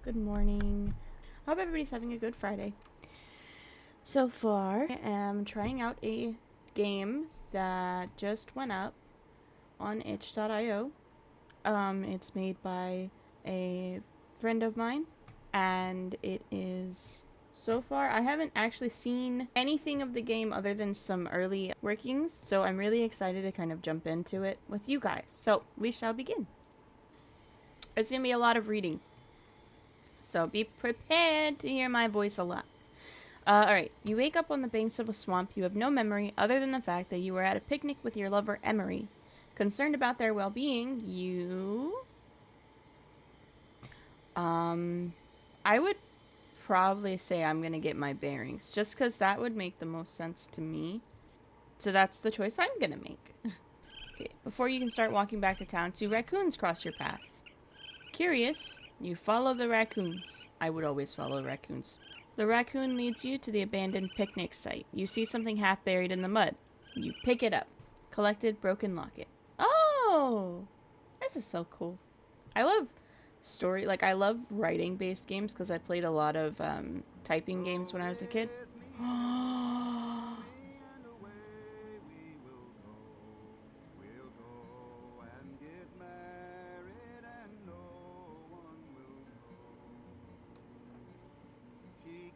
Good morning. Hope everybody's having a good Friday. So far, I am trying out a game that just went up on itch.io. It's made by a friend of mine, and it is, so far, I haven't actually seen anything of the game other than some early workings, so I'm really excited to kind of jump into it with you guys. So, we shall begin. It's going to be a lot of reading, so be prepared to hear my voice a lot. Alright, you wake up on the banks of a swamp. You have no memory other than the fact that you were at a picnic with your lover, Emery. Concerned about their well-being, you... I would probably say I'm gonna get my bearings, just because that would make the most sense to me. So that's the choice I'm gonna make. Okay, before you can start walking back to town, 2 raccoons cross your path. Curious, you follow the raccoons. I would always follow raccoons. The raccoon leads you to the abandoned picnic site. You see something half buried in the mud. You pick it up. Collected broken locket. Oh! This is so cool. I love I love writing-based games because I played a lot of typing games when I was a kid.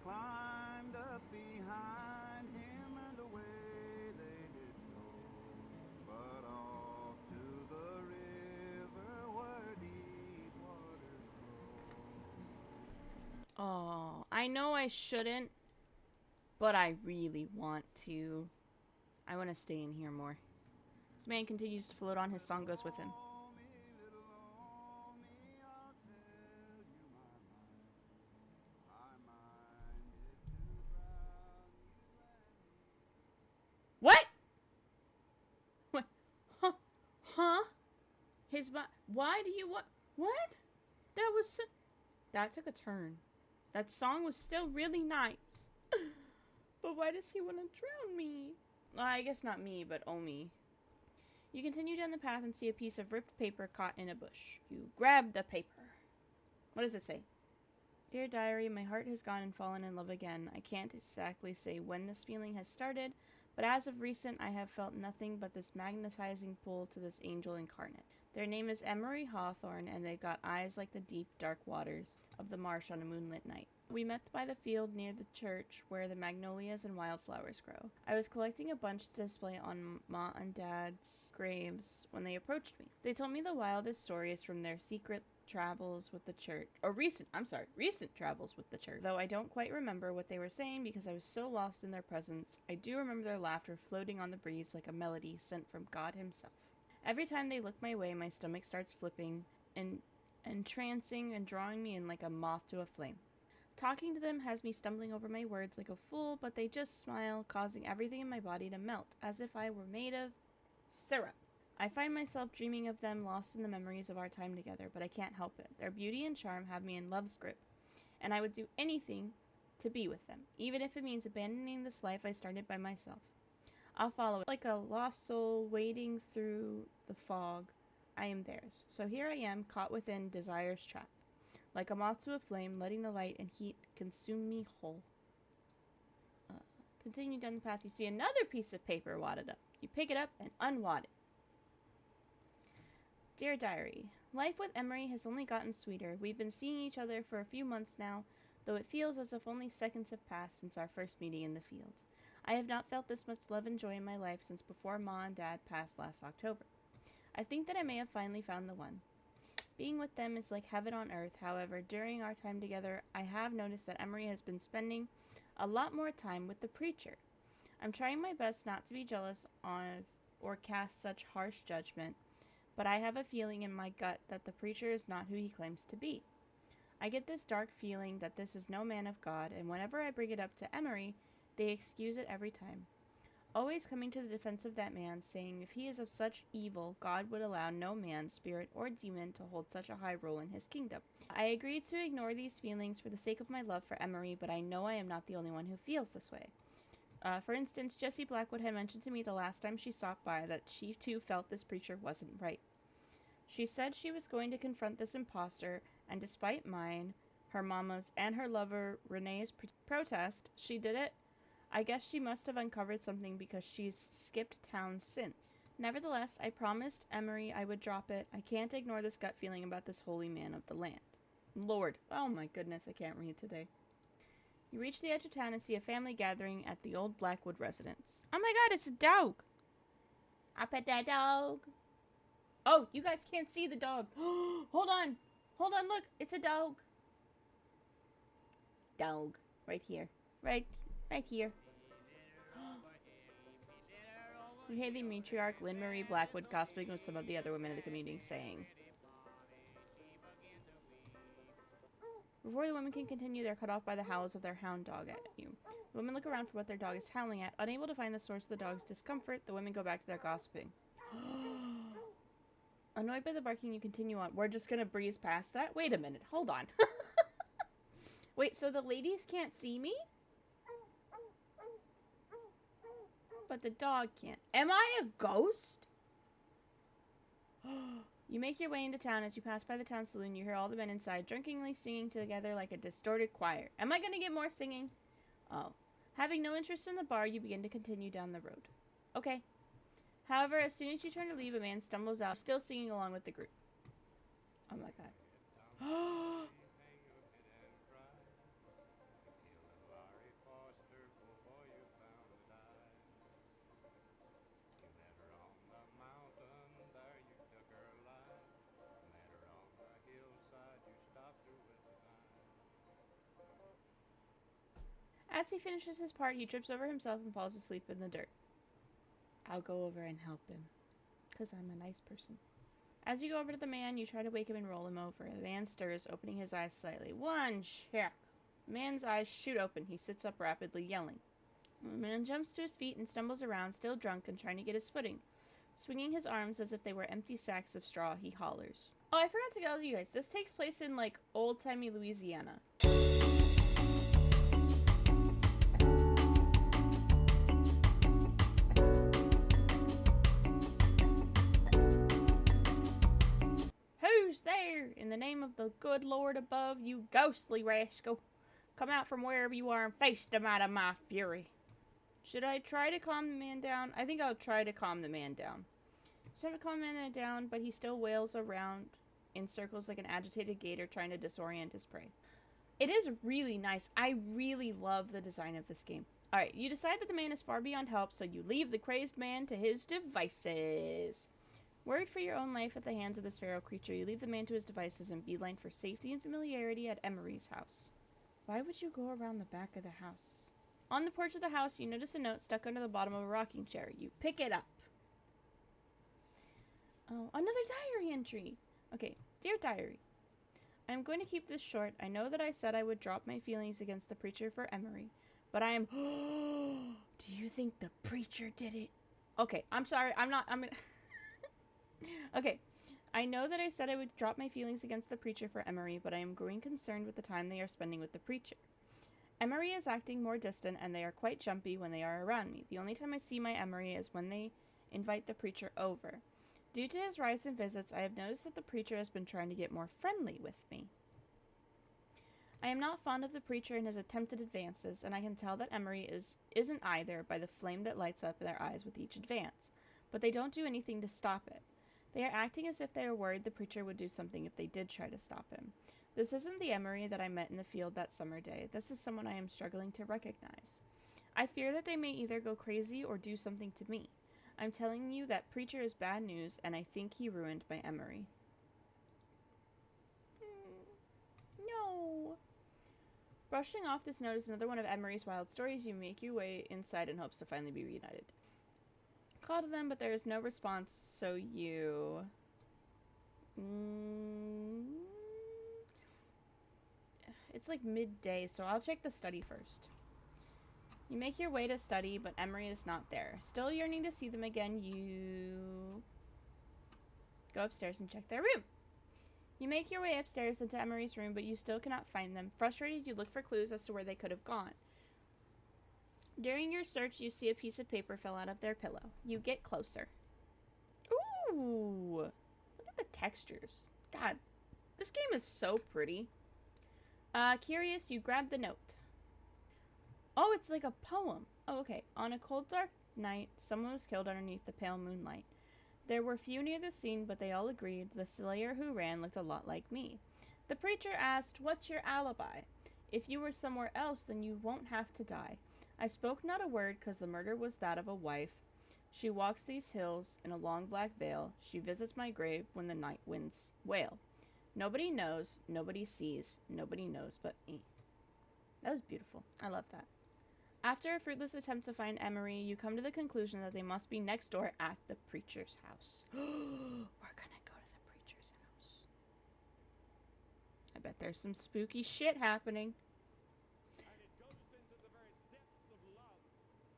Climbed up behind him and away they did go, but off to the river where deep waters flow. Oh, I know I shouldn't, but I really want to. I want to stay in here more. This man continues to float on. His song goes with him. What? What? Huh? Huh? Why do you what? What? That took a turn. That song was still really nice. But why does he want to drown me? Well, I guess not me, but Omi. You continue down the path and see a piece of ripped paper caught in a bush. You grab the paper. What does it say? Dear diary, my heart has gone and fallen in love again. I can't exactly say when this feeling has started, but as of recent, I have felt nothing but this magnetizing pull to this angel incarnate. Their name is Emery Hawthorne, and they've got eyes like the deep, dark waters of the marsh on a moonlit night. We met by the field near the church where the magnolias and wildflowers grow. I was collecting a bunch to display on Ma and Dad's graves when they approached me. They told me the wildest stories from their secret travels with the church, or recent travels with the church. Though I don't quite remember what they were saying because I was so lost in their presence, I do remember their laughter floating on the breeze like a melody sent from God himself. Every time they look my way, my stomach starts flipping and entrancing and drawing me in like a moth to a flame. Talking to them has me stumbling over my words like a fool, but they just smile, causing everything in my body to melt, as if I were made of syrup. I find myself dreaming of them, lost in the memories of our time together, but I can't help it. Their beauty and charm have me in love's grip, and I would do anything to be with them, even if it means abandoning this life I started by myself. I'll follow it. Like a lost soul wading through the fog, I am theirs. So here I am, caught within desire's trap. Like a moth to a flame, letting the light and heat consume me whole. Continue down the path, you see another piece of paper wadded up. You pick it up and unwad it. Dear Diary, life with Emery has only gotten sweeter. We've been seeing each other for a few months now, though it feels as if only seconds have passed since our first meeting in the field. I have not felt this much love and joy in my life since before Ma and Dad passed last October. I think that I may have finally found the one. Being with them is like heaven on earth. However, during our time together, I have noticed that Emery has been spending a lot more time with the preacher. I'm trying my best not to be jealous of or cast such harsh judgment, but I have a feeling in my gut that the preacher is not who he claims to be. I get this dark feeling that this is no man of God, and whenever I bring it up to Emery, they excuse it every time. Always coming to the defense of that man, saying if he is of such evil, God would allow no man, spirit, or demon to hold such a high role in his kingdom. I agreed to ignore these feelings for the sake of my love for Emery, but I know I am not the only one who feels this way. For instance, Jessie Blackwood had mentioned to me the last time she stopped by that she too felt this preacher wasn't right. She said she was going to confront this imposter, and despite mine her mama's, and her lover Renee's protest, she did it. I guess she must have uncovered something because she's skipped town since. Nevertheless, I promised Emery I would drop it. I can't ignore this gut feeling about this holy man of the land. Lord. Oh my goodness, I can't read today. You reach the edge of town and see a family gathering at the old Blackwood residence. Oh my god, it's a dog! I pet that dog. Oh, you guys can't see the dog. Hold on. Hold on, look. It's a dog. Dog. Right here. Right here. You hear the matriarch, Lynn Marie Blackwood, gossiping with some of the other women in the community, saying, before the women can continue, they're cut off by the howls of their hound dog at you. The women look around for what their dog is howling at. Unable to find the source of the dog's discomfort, the women go back to their gossiping. Annoyed by the barking, you continue on. We're just gonna breeze past that? Wait a minute. Hold on. Wait, so the ladies can't see me? But the dog can't. Am I a ghost? You make your way into town. As you pass by the town saloon, you hear all the men inside drunkenly singing together like a distorted choir. Am I gonna get more singing? Oh. Having no interest in the bar, you begin to continue down the road. Okay. However, as soon as you turn to leave, a man stumbles out, still singing along with the group. Oh my god. As he finishes his part, he trips over himself and falls asleep in the dirt. I'll go over and help him, because I'm a nice person. As you go over to the man, you try to wake him and roll him over. The man stirs, opening his eyes slightly. One check. The man's eyes shoot open. He sits up rapidly, yelling. The man jumps to his feet and stumbles around, still drunk and trying to get his footing. Swinging his arms as if they were empty sacks of straw, he hollers. Oh, I forgot to tell you guys. This takes place in, like, old-timey Louisiana. Who's there? In the name of the good Lord above, you ghostly rascal. Come out from wherever you are and face them out of my fury. Should I try to calm the man down? I think I'll try to calm the man down. Trying to calm the man down, but he still wails around in circles like an agitated gator trying to disorient his prey. It is really nice. I really love the design of this game. Alright, you decide that the man is far beyond help, so you leave the crazed man to his devices. Worried for your own life at the hands of this feral creature, you leave the man to his devices and beeline for safety and familiarity at Emery's house. Why would you go around the back of the house? On the porch of the house, you notice a note stuck under the bottom of a rocking chair. You pick it up. Oh, another diary entry. Okay, dear diary. I am going to keep this short. I know that I said I would drop my feelings against the preacher for Emery, but I am... Do you think the preacher did it? Okay, I'm sorry. I'm gonna... Okay, I know that I said I would drop my feelings against the preacher for Emery, but I am growing concerned with the time they are spending with the preacher. Emery is acting more distant, and they are quite jumpy when they are around me. The only time I see my Emery is when they invite the preacher over. Due to his rise in visits, I have noticed that the preacher has been trying to get more friendly with me. I am not fond of the preacher and his attempted advances, and I can tell that Emery isn't either by the flame that lights up their eyes with each advance. But they don't do anything to stop it. They are acting as if they are worried the preacher would do something if they did try to stop him. This isn't the Emery that I met in the field that summer day. This is someone I am struggling to recognize. I fear that they may either go crazy or do something to me. I'm telling you that preacher is bad news, and I think he ruined my Emery. No. Brushing off this note is another one of Emery's wild stories. You make your way inside in hopes to finally be reunited. Call to them, but there is no response, so you... It's like midday, so I'll check the study first. You make your way to study, but Emery is not there. Still yearning to see them again, you go upstairs and check their room. You make your way upstairs into Emery's room, but you still cannot find them. Frustrated, you look for clues as to where they could have gone. During your search, you see a piece of paper fell out of their pillow. You get closer. Ooh! Look at the textures. God, this game is so pretty. Curious, you grab the note. Oh, it's like a poem. Oh, okay. On a cold, dark night, someone was killed underneath the pale moonlight. There were few near the scene, but they all agreed the slayer who ran looked a lot like me. The preacher asked, "What's your alibi? If you were somewhere else, then you won't have to die." I spoke not a word, 'cause the murder was that of a wife. She walks these hills in a long black veil. She visits my grave when the night winds wail. Nobody knows, nobody sees, nobody knows but me. That was beautiful. I love that. After a fruitless attempt to find Emery, you come to the conclusion that they must be next door at the preacher's house. We're gonna go to the preacher's house. I bet there's some spooky shit happening. And it goes into the very depths of love,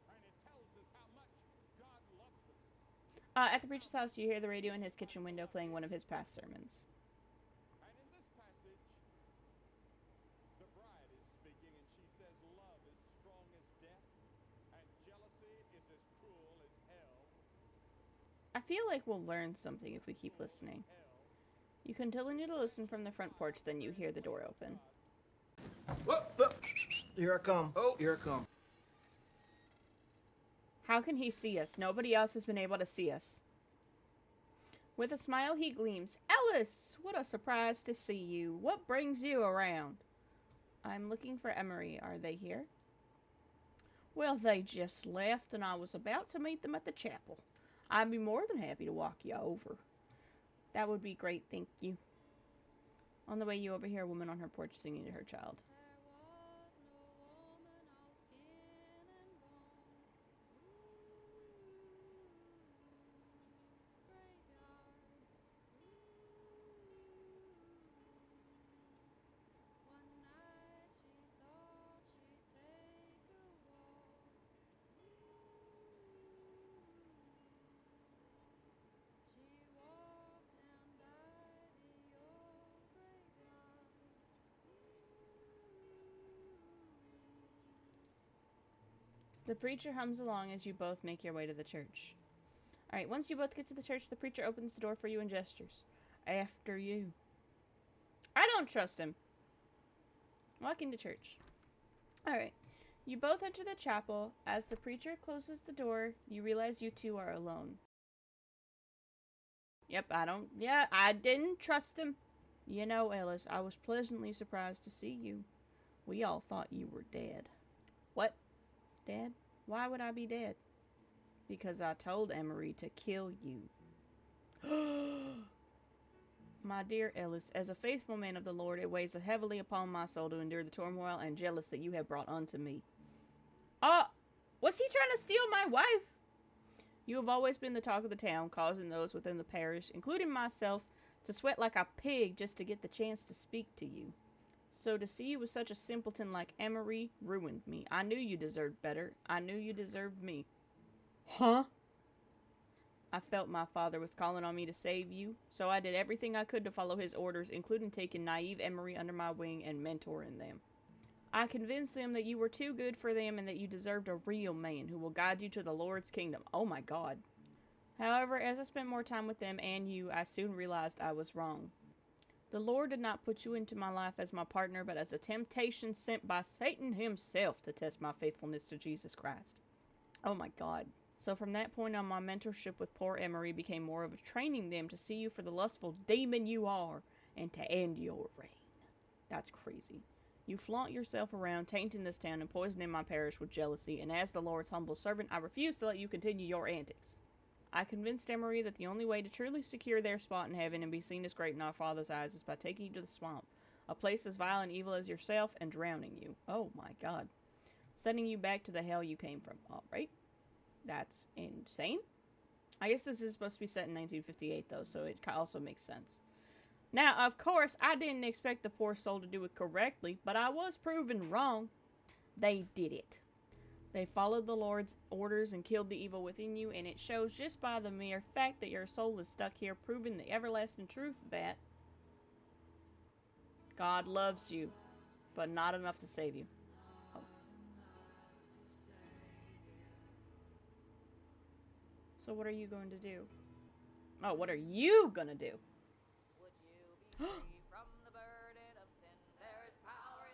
and it tells us how much God loves us. At the preacher's house, you hear the radio in his kitchen window playing one of his past sermons. And in this passage, the bride is speaking, and she says, "Love is strong as death, and jealousy is as cruel as hell." I feel like we'll learn something if we keep listening. You continue to listen from the front porch, then you hear the door open. Whoop, whoop. Here I come. Oh, here I come. How can he see us? Nobody else has been able to see us. With a smile, he gleams. "Ellis, what a surprise to see you. What brings you around?" "I'm looking for Emery. Are they here?" "Well, they just left, and I was about to meet them at the chapel. I'd be more than happy to walk you over." "That would be great, thank you." On the way, you overhear a woman on her porch singing to her child. The preacher hums along as you both make your way to the church. Alright, once you both get to the church, the preacher opens the door for you and gestures. "After you." I don't trust him. Walk into church. Alright. You both enter the chapel. As the preacher closes the door, you realize you two are alone. Yep, I didn't trust him. "You know, Ellis, I was pleasantly surprised to see you. We all thought you were dead." "What? Dead? Why would I be dead?" "Because I told Emery to kill you." "My dear Ellis, as a faithful man of the Lord, it weighs heavily upon my soul to endure the turmoil and jealousy that you have brought unto me." Was he trying to steal my wife? "You have always been the talk of the town, causing those within the parish, including myself, to sweat like a pig just to get the chance to speak to you. So to see you with such a simpleton like Emery ruined me. I knew you deserved better. I knew you deserved me." "Huh?" "I felt my father was calling on me to save you, so I did everything I could to follow his orders, including taking naive Emery under my wing and mentoring them. I convinced them that you were too good for them and that you deserved a real man who will guide you to the Lord's kingdom." Oh my God. "However, as I spent more time with them and you, I soon realized I was wrong. The Lord did not put you into my life as my partner, but as a temptation sent by Satan himself to test my faithfulness to Jesus Christ." Oh my God. "So from that point on, my mentorship with poor Emery became more of a training them to see you for the lustful demon you are and to end your reign." That's crazy. "You flaunt yourself around, tainting this town and poisoning my parish with jealousy, and as the Lord's humble servant, I refuse to let you continue your antics. I convinced Emery that the only way to truly secure their spot in heaven and be seen as great in our Father's eyes is by taking you to the swamp, a place as vile and evil as yourself, and drowning you." Oh my God. "Sending you back to the hell you came from." Alright. That's insane. I guess this is supposed to be set in 1958, though, so it also makes sense. Now, of course, I didn't expect the poor soul to do it correctly, but I was proven wrong. They did it. They followed the Lord's orders and killed the evil within you, and it shows just by the mere fact that your soul is stuck here, proving the everlasting truth that God loves you, but not enough to save you. Oh. So what are you going to do? Oh, what are you gonna do? Would you be free from the burden of sin? There is power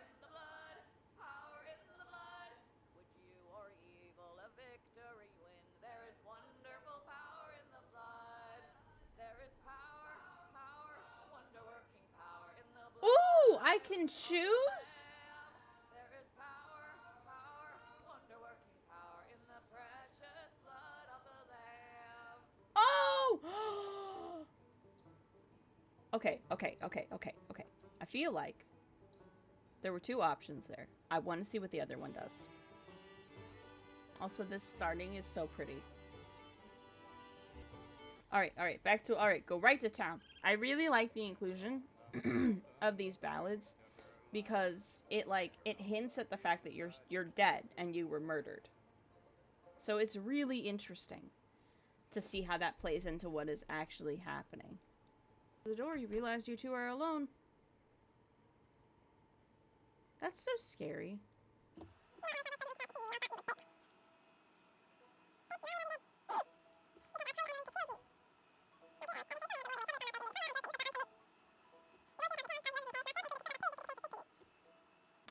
I can choose? There is power, power, wonder-working power in the precious blood of the Lamb. Oh! Okay. I feel like there were two options there. I want to see what the other one does. Also, this starting is so pretty. Alright, back to, go right to town. I really like the inclusion of these ballads because it hints at the fact that you're dead and you were murdered. So it's really interesting to see how that plays into what is actually happening. The door, you realize you two are alone. That's so scary.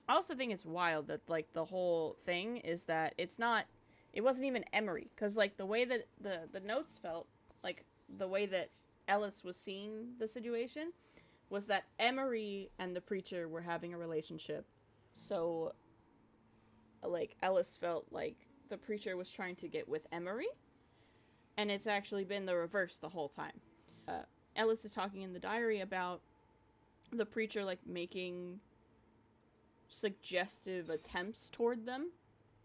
I also think it's wild that, like, the whole thing is that it wasn't even Emery. Because, like, the way that the notes felt, like, the way that Ellis was seeing the situation, was that Emery and the preacher were having a relationship. So, like, Ellis felt like the preacher was trying to get with Emery. And it's actually been the reverse the whole time. Ellis is talking in the diary about the preacher, like, making suggestive attempts toward them,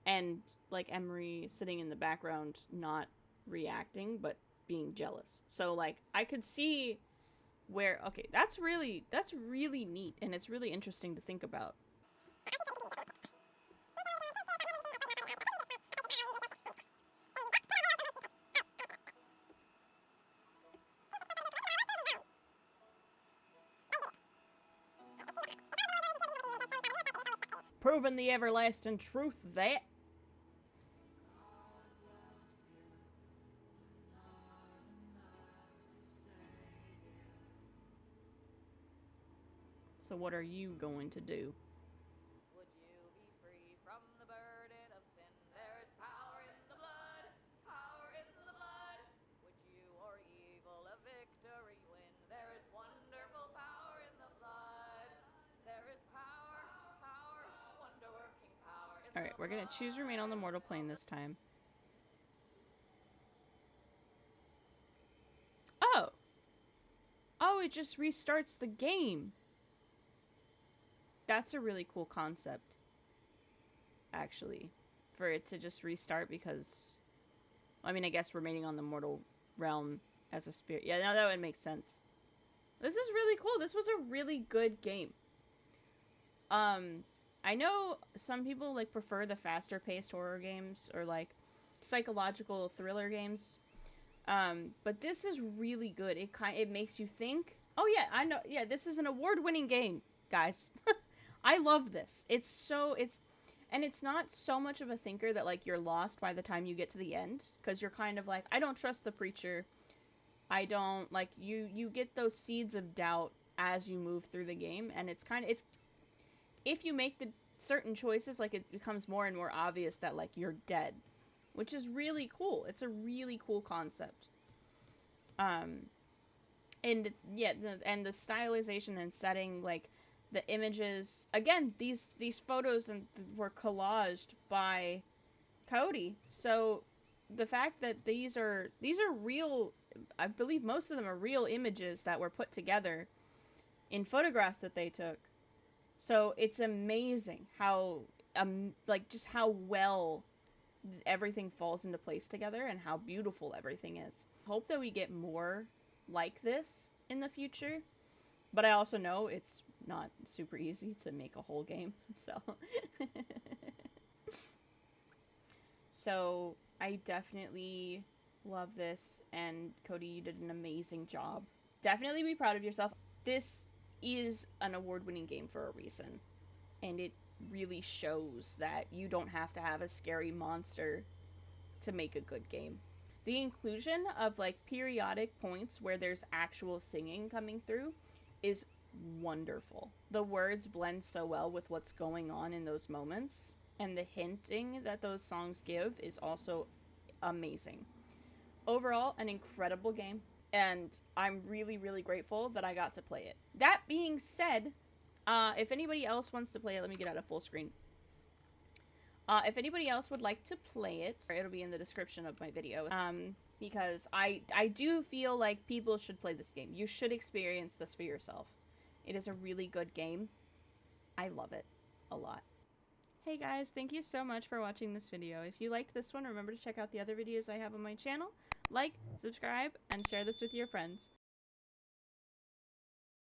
and like Emery sitting in the background not reacting but being jealous. So like I could see where, okay, that's really neat, and it's really interesting to think about. Proving the everlasting truth that so what are you going to do? Would you be free from the burden of sin? There is power in the blood, power in the blood. Would you or evil a victory win? There is wonderful power in the blood. There is power, power, wonder-working power in Alright, we're gonna choose remain on the mortal plane this time. Oh, it just restarts the game. That's a really cool concept, actually, for it to just restart, because, I mean, I guess remaining on the mortal realm as a spirit. Yeah, no, that would make sense. This is really cool. This was a really good game. I know some people, like, prefer the faster-paced horror games, or, like, psychological thriller games. But this is really good. It makes you think. Oh, yeah, I know. Yeah, this is an award-winning game, guys. I love this. And it's not so much of a thinker that, like, you're lost by the time you get to the end, because you're kind of like, I don't trust the preacher. I don't, like, you get those seeds of doubt as you move through the game, and it's if you make the certain choices, like, it becomes more and more obvious that, like, you're dead, which is really cool. It's a really cool concept. And yeah, and the stylization and setting, like, the images, again, these photos were collaged by Cody. So the fact that these are real, I believe most of them are real images that were put together in photographs that they took. So it's amazing how like, just how well everything falls into place together and how beautiful everything is. Hope that we get more like this in the future, but I also know it's not super easy to make a whole game, so I definitely love this, and Cody, you did an amazing job. Definitely be proud of yourself. This is an award-winning game for a reason, and it really shows that you don't have to have a scary monster to make a good game. The inclusion of, like, periodic points where there's actual singing coming through is wonderful. The words blend so well with what's going on in those moments, and the hinting that those songs give is also amazing. Overall, an incredible game, and I'm really, really grateful that I got to play it. That being said, If anybody else wants to play it, let me get out of full screen. If anybody else would like to play it, it'll be in the description of my video. Because I do feel like people should play this game. You should experience this for yourself. It is a really good game. I love it a lot. Hey guys, thank you so much for watching this video. If you liked this one, remember to check out the other videos I have on my channel. Like, subscribe, and share this with your friends.